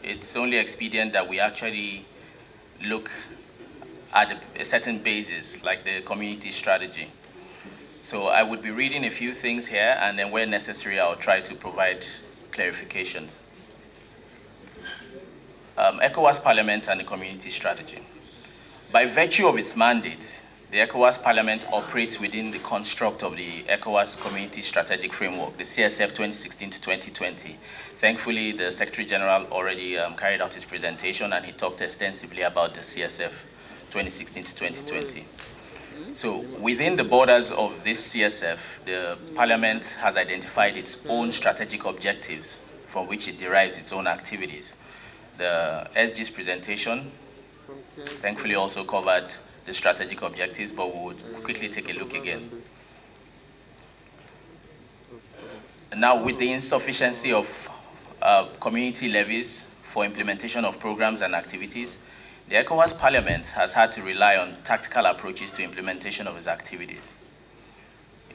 it's only expedient that we actually look at a certain basis, like the community strategy. So I would be reading a few things here, and then where necessary, I'll try to provide clarifications. ECOWAS Parliament and the community strategy. By virtue of its mandate, the ECOWAS Parliament operates within the construct of the ECOWAS Community Strategic Framework, the CSF 2016 to 2020. Thankfully, the Secretary General already carried out his presentation, and he talked extensively about the CSF 2016 to 2020. So within the borders of this CSF, the Parliament has identified its own strategic objectives from which it derives its own activities. The SG's presentation thankfully also covered the strategic objectives, but we would quickly take a look again. And now, with the insufficiency of community levies for implementation of programs and activities, the ECOWAS Parliament has had to rely on tactical approaches to implementation of its activities.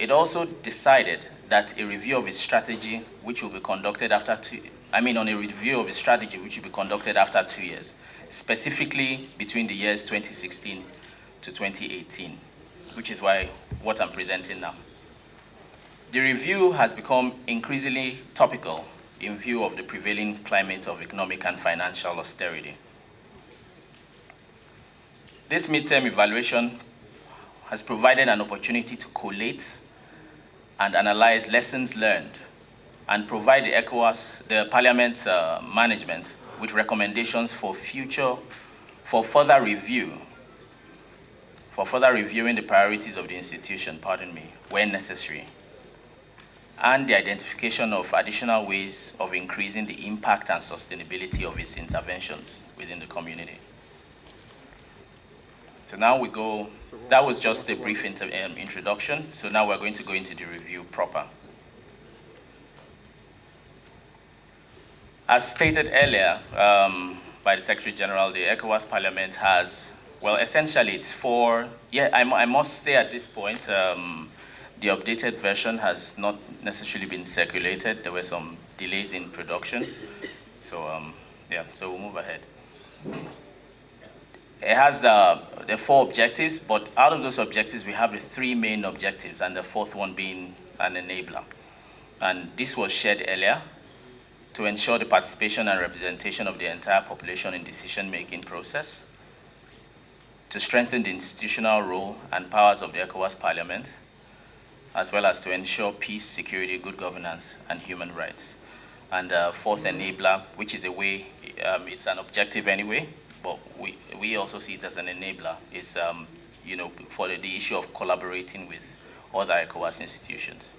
It also decided that a review of its strategy, which will be conducted after on a review of its strategy, which will be conducted after 2 years, specifically between the years 2016 to 2018, which is what I'm presenting now. The review has become increasingly topical in view of the prevailing climate of economic and financial austerity. This midterm evaluation has provided an opportunity to collate and analyze lessons learned and provide the Parliament's management with recommendations for further reviewing the priorities of the institution, when necessary, and the identification of additional ways of increasing the impact and sustainability of its interventions within the community. So now that was just a brief introduction, so now we're going to go into the review proper. As stated earlier by the Secretary General, the ECOWAS Parliament has, well, essentially it's I must say at this point, the updated version has not necessarily been circulated. There were some delays in production. So, so we'll move ahead. It has the 4 objectives, but out of those objectives, we have the 3 main objectives, and the 4th one being an enabler. And this was shared earlier to ensure the participation and representation of the entire population in decision-making process, to strengthen the institutional role and powers of the ECOWAS Parliament, as well as to ensure peace, security, good governance, and human rights. And the 4th enabler, which is it's an objective anyway, but we also see it as an enabler, is for the issue of collaborating with other ECOWAS institutions.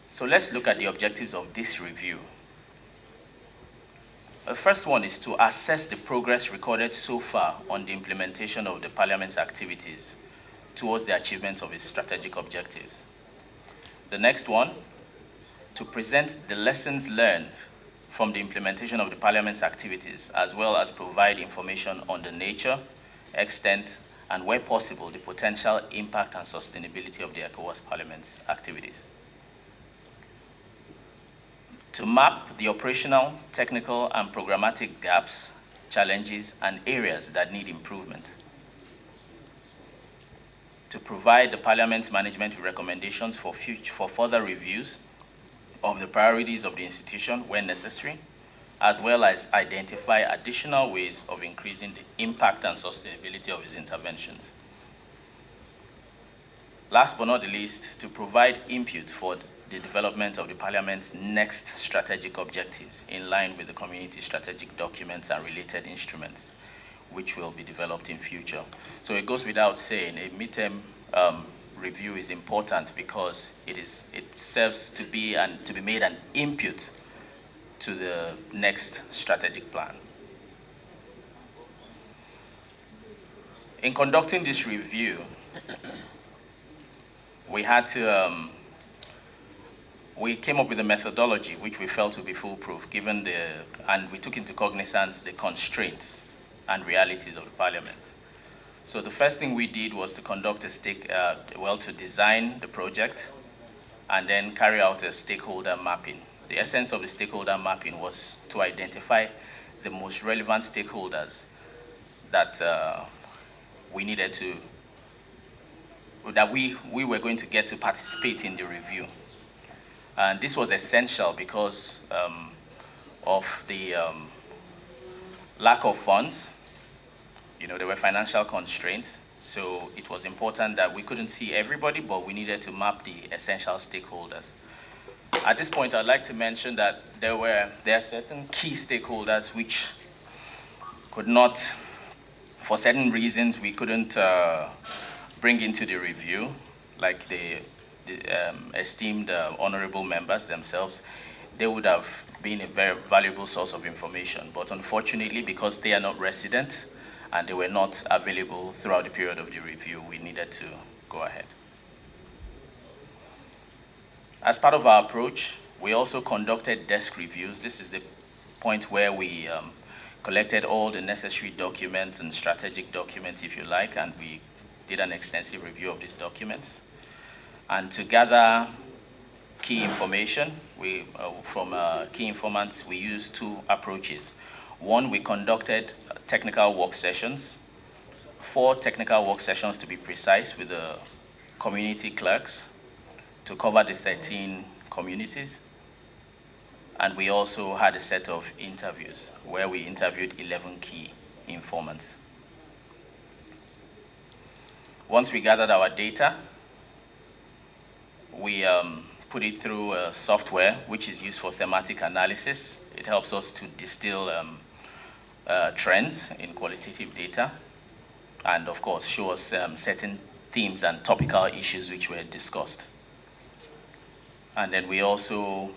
So let's look at the objectives of this review. The first one is to assess the progress recorded so far on the implementation of the Parliament's activities towards the achievement of its strategic objectives. The next one, to present the lessons learned from the implementation of the Parliament's activities, as well as provide information on the nature, extent, and where possible, the potential impact and sustainability of the ECOWAS Parliament's activities. To map the operational, technical, and programmatic gaps, challenges, and areas that need improvement. To provide the Parliament's management with recommendations for further reviews of the priorities of the institution when necessary, as well as identify additional ways of increasing the impact and sustainability of its interventions. Last but not the least, to provide input for the development of the Parliament's next strategic objectives in line with the community strategic documents and related instruments, which will be developed in future. So it goes without saying, a midterm review is important because it serves to be made an input to the next strategic plan. In conducting this review, we came up with a methodology which we felt to be foolproof, and we took into cognizance the constraints and realities of the Parliament. So the first thing we did was to conduct to design the project and then carry out a stakeholder mapping the essence of the stakeholder mapping was to identify the most relevant stakeholders that we needed to, that we were going to get to participate in the review. And this was essential because of the lack of funds. You know, there were financial constraints, so it was important that we couldn't see everybody, but we needed to map the essential stakeholders. At this point, I'd like to mention that there are certain key stakeholders which could not, for certain reasons, we couldn't bring into the review, like the esteemed honorable members themselves. They would have been a very valuable source of information, but unfortunately, because they are not resident and they were not available throughout the period of the review, we needed to go ahead. As part of our approach, we also conducted desk reviews. This is the point where we collected all the necessary documents and strategic documents, if you like, and we did an extensive review of these documents. And to gather key information, from key informants, we used two approaches. One, we conducted technical work sessions, 4 technical work sessions to be precise, with the community clerks to cover the 13 communities. And we also had a set of interviews where we interviewed 11 key informants. Once we gathered our data, we put it through a software which is used for thematic analysis. It helps us to distill trends in qualitative data, and of course show us certain themes and topical issues which were discussed. And then we also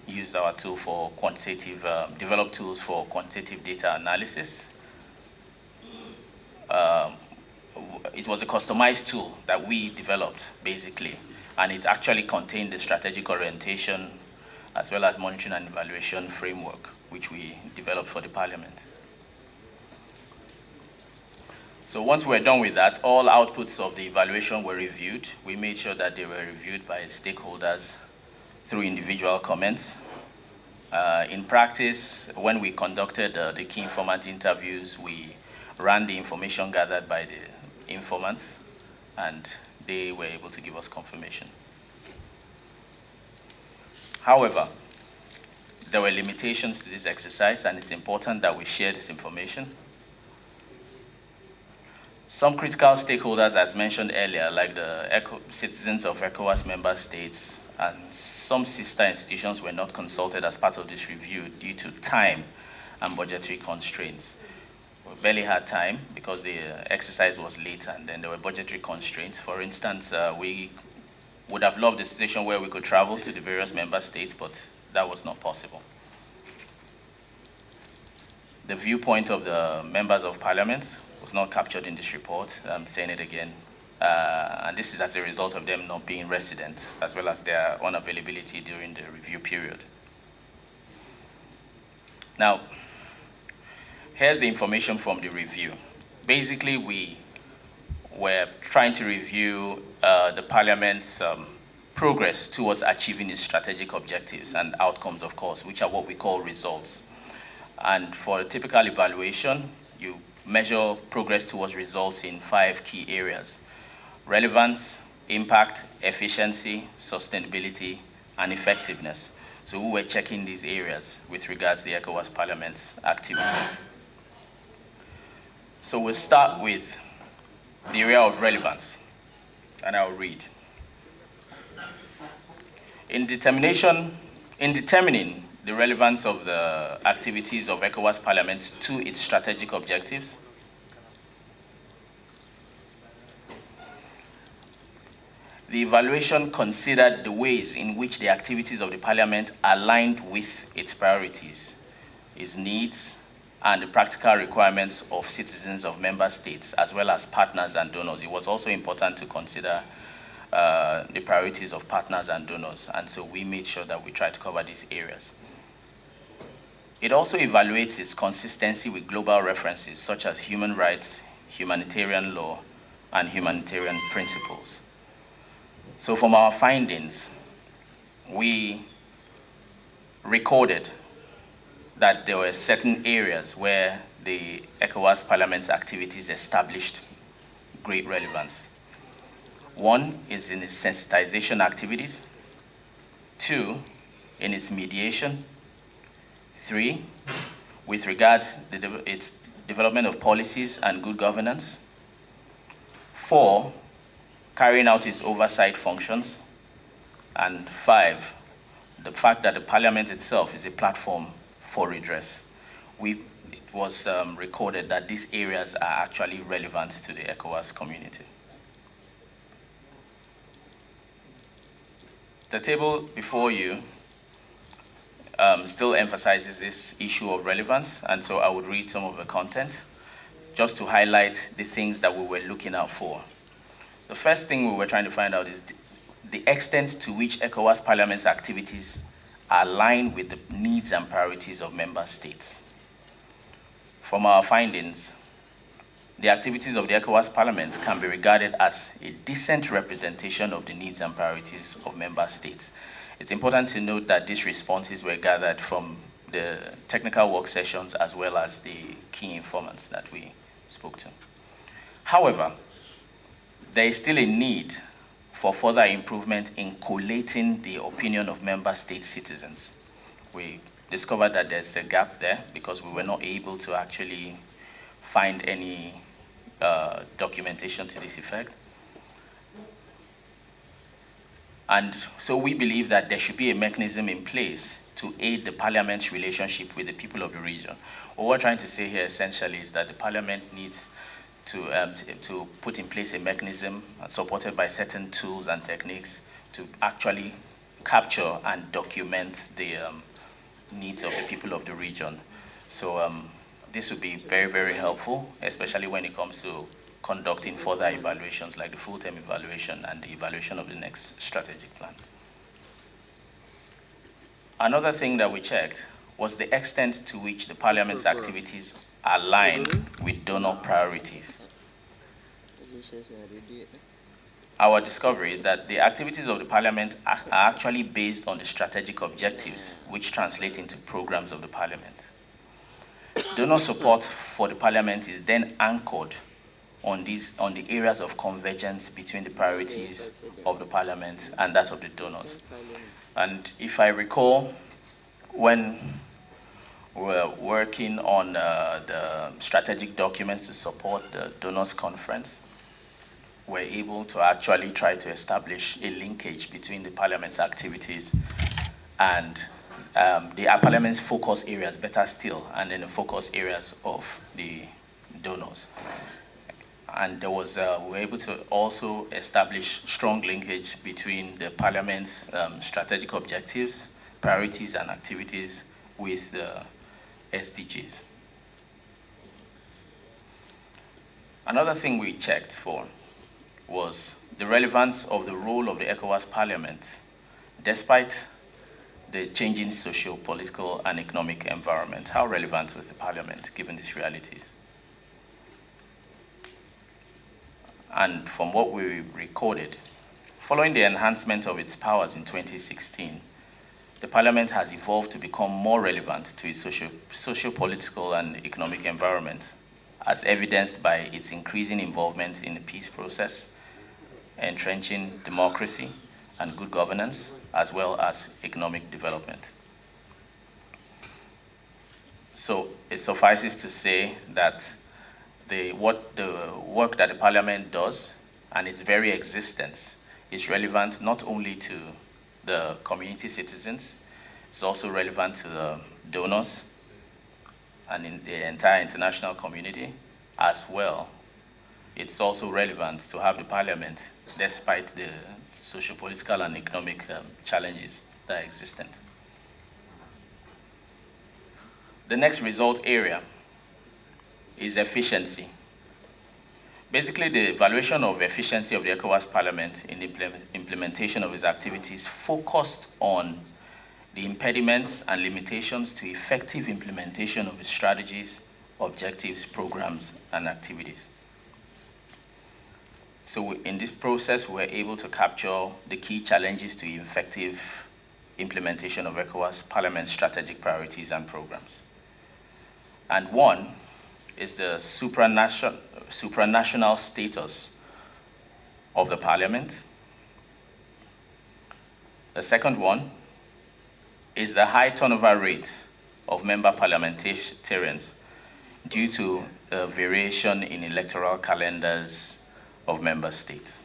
used our tool for quantitative, developed tools for quantitative data analysis. It was a customized tool that we developed, basically, and it actually contained the strategic orientation as well as monitoring and evaluation framework, which we developed for the Parliament. So once we're done with that, all outputs of the evaluation were reviewed. We made sure that they were reviewed by stakeholders through individual comments. In practice, when we conducted the key informant interviews, we ran the information gathered by the informants, and they were able to give us confirmation. However, there were limitations to this exercise, and it's important that we share this information. Some critical stakeholders, as mentioned earlier, like the citizens of ECOWAS member states and some sister institutions, were not consulted as part of this review due to time and budgetary constraints. We barely had time because the exercise was late, and then there were budgetary constraints. For instance, we would have loved a situation where we could travel to the various member states, but that was not possible. The viewpoint of the members of Parliament was not captured in this report. I'm saying it again. And this is as a result of them not being resident, as well as their unavailability during the review period. Now, here's the information from the review. Basically, we were trying to review the Parliament's progress towards achieving its strategic objectives and outcomes, of course, which are what we call results. And for a typical evaluation, you measure progress towards results in 5 key areas: relevance, impact, efficiency, sustainability, and effectiveness. So we were checking these areas with regards to the ECOWAS Parliament's activities. So we'll start with the area of relevance, and I'll read. In determining the relevance of the activities of ECOWAS Parliament to its strategic objectives, the evaluation considered the ways in which the activities of the Parliament aligned with its priorities, its needs, and the practical requirements of citizens of member states, as well as partners and donors. It was also important to consider the priorities of partners and donors, and so we made sure that we tried to cover these areas. It also evaluates its consistency with global references such as human rights, humanitarian law, and humanitarian principles. So from our findings, we recorded that there were certain areas where the ECOWAS Parliament's activities established great relevance. One is in its sensitization activities. Two, in its mediation. Three, with regards to its development of policies and good governance. Four, carrying out its oversight functions. And five, the fact that the Parliament itself is a platform for redress. It was recorded that these areas are actually relevant to the ECOWAS community. The table before you still emphasizes this issue of relevance, and so I would read some of the content just to highlight the things that we were looking out for. The first thing we were trying to find out is the extent to which ECOWAS Parliament's activities are aligned with the needs and priorities of member states. From our findings, the activities of the ECOWAS Parliament can be regarded as a decent representation of the needs and priorities of member states. It's important to note that these responses were gathered from the technical work sessions as well as the key informants that we spoke to. However, there is still a need for further improvement in collating the opinion of member state citizens. We discovered that there's a gap there because we were not able to actually find any documentation to this effect. And so we believe that there should be a mechanism in place to aid the Parliament's relationship with the people of the region. What we're trying to say here essentially is that the Parliament needs to put in place a mechanism supported by certain tools and techniques to actually capture and document the needs of the people of the region. So this would be very, very helpful, especially when it comes to conducting further evaluations like the full-term evaluation and the evaluation of the next strategic plan. Another thing that we checked was the extent to which the Parliament's activities align with donor priorities. Our discovery is that the activities of the Parliament are actually based on the strategic objectives, which translate into programs of the Parliament. Donor support for the Parliament is then anchored on the areas of convergence between the priorities of the Parliament and that of the donors. And if I recall, when we were working on the strategic documents to support the donors conference, we're able to actually try to establish a linkage between the Parliament's activities and the Parliament's focus areas, better still, and then the focus areas of the donors. And there was, we were able to also establish strong linkage between the Parliament's strategic objectives, priorities, and activities with the SDGs. Another thing we checked for was the relevance of the role of the ECOWAS Parliament, despite the changing socio-political and economic environment. How relevant was the Parliament given these realities? And from what we recorded, following the enhancement of its powers in 2016, the Parliament has evolved to become more relevant to its socio-political and economic environment, as evidenced by its increasing involvement in the peace process, entrenching democracy and good governance, as well as economic development. So it suffices to say that the work that the Parliament does and its very existence is relevant not only to the community citizens, it's also relevant to the donors and in the entire international community as well. It's also relevant to have the Parliament despite the socio-political and economic challenges that are existent. The next result area is efficiency. Basically, the evaluation of efficiency of the ECOWAS Parliament in the implementation of its activities focused on the impediments and limitations to effective implementation of its strategies, objectives, programs, and activities. So in this process, we were able to capture the key challenges to effective implementation of ECOWAS Parliament strategic priorities and programs. And one is the supranational status of the Parliament. The second one is the high turnover rate of member parliamentarians due to a variation in electoral calendars of member states.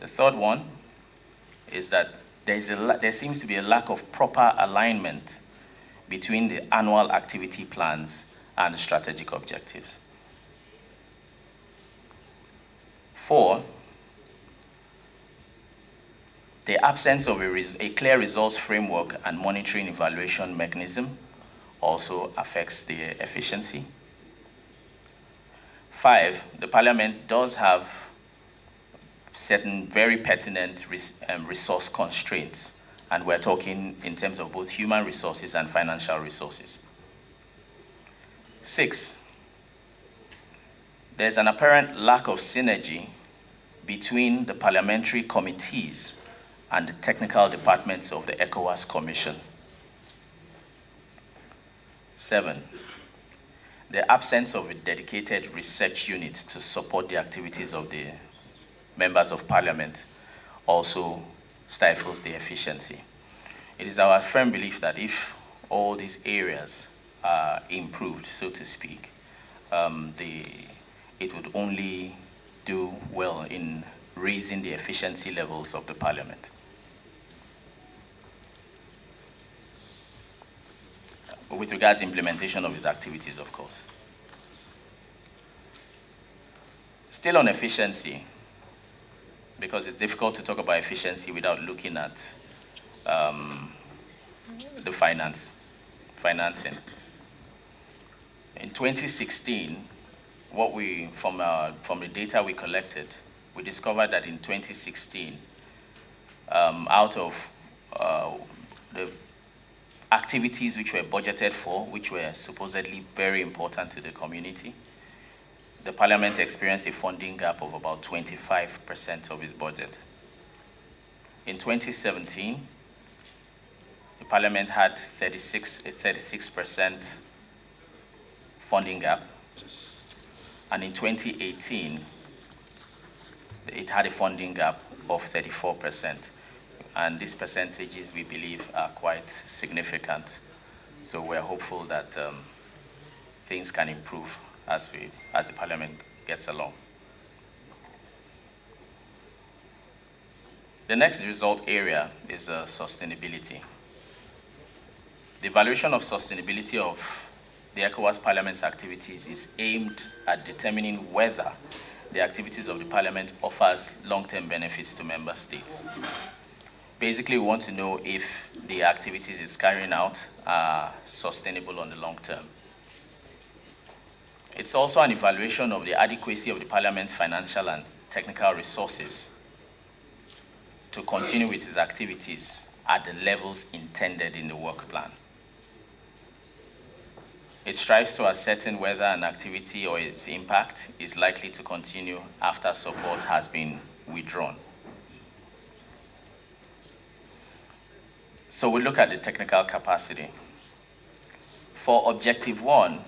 The third one is that there seems to be a lack of proper alignment between the annual activity plans and the strategic objectives. 4, the absence of a clear results framework and monitoring evaluation mechanism also affects the efficiency. 5, the Parliament does have certain very pertinent resource constraints, and we're talking in terms of both human resources and financial resources. 6, there's an apparent lack of synergy between the parliamentary committees and the technical departments of the ECOWAS Commission. 7, the absence of a dedicated research unit to support the activities of the members of Parliament also stifles the efficiency. It is our firm belief that if all these areas are improved, so to speak, it would only do well in raising the efficiency levels of the Parliament. With regards to implementation of its activities, of course. Still on efficiency, because it's difficult to talk about efficiency without looking at the financing. In 2016, from the data we collected, we discovered that in 2016, out of the activities which were budgeted for, which were supposedly very important to the community, the Parliament experienced a funding gap of about 25% of its budget. In 2017, the Parliament had a 36% funding gap, and in 2018, it had a funding gap of 34%. And these percentages, we believe, are quite significant. So we're hopeful that things can improve as the Parliament gets along. The next result area is sustainability. The evaluation of sustainability of the ECOWAS Parliament's activities is aimed at determining whether the activities of the Parliament offers long-term benefits to member states. Basically, we want to know if the activities it's carrying out are sustainable on the long term. It's also an evaluation of the adequacy of the Parliament's financial and technical resources to continue with its activities at the levels intended in the work plan. It strives to ascertain whether an activity or its impact is likely to continue after support has been withdrawn. So we look at the technical capacity. For Objective 1,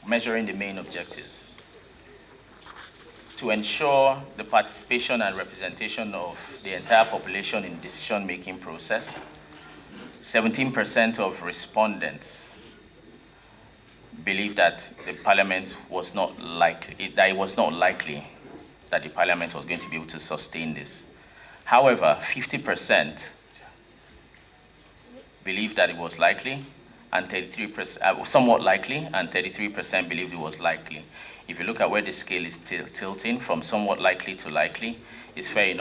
measuring the main objectives, to ensure the participation and representation of the entire population in the decision-making process, 17% of respondents believe that the Parliament was not likely, that it was not likely that the Parliament was going to be able to sustain this. However, 50% believed that it was likely, and 33%, somewhat likely, and 33% believed it was likely. If you look at where the scale is tilting from somewhat likely to likely, it's fair enough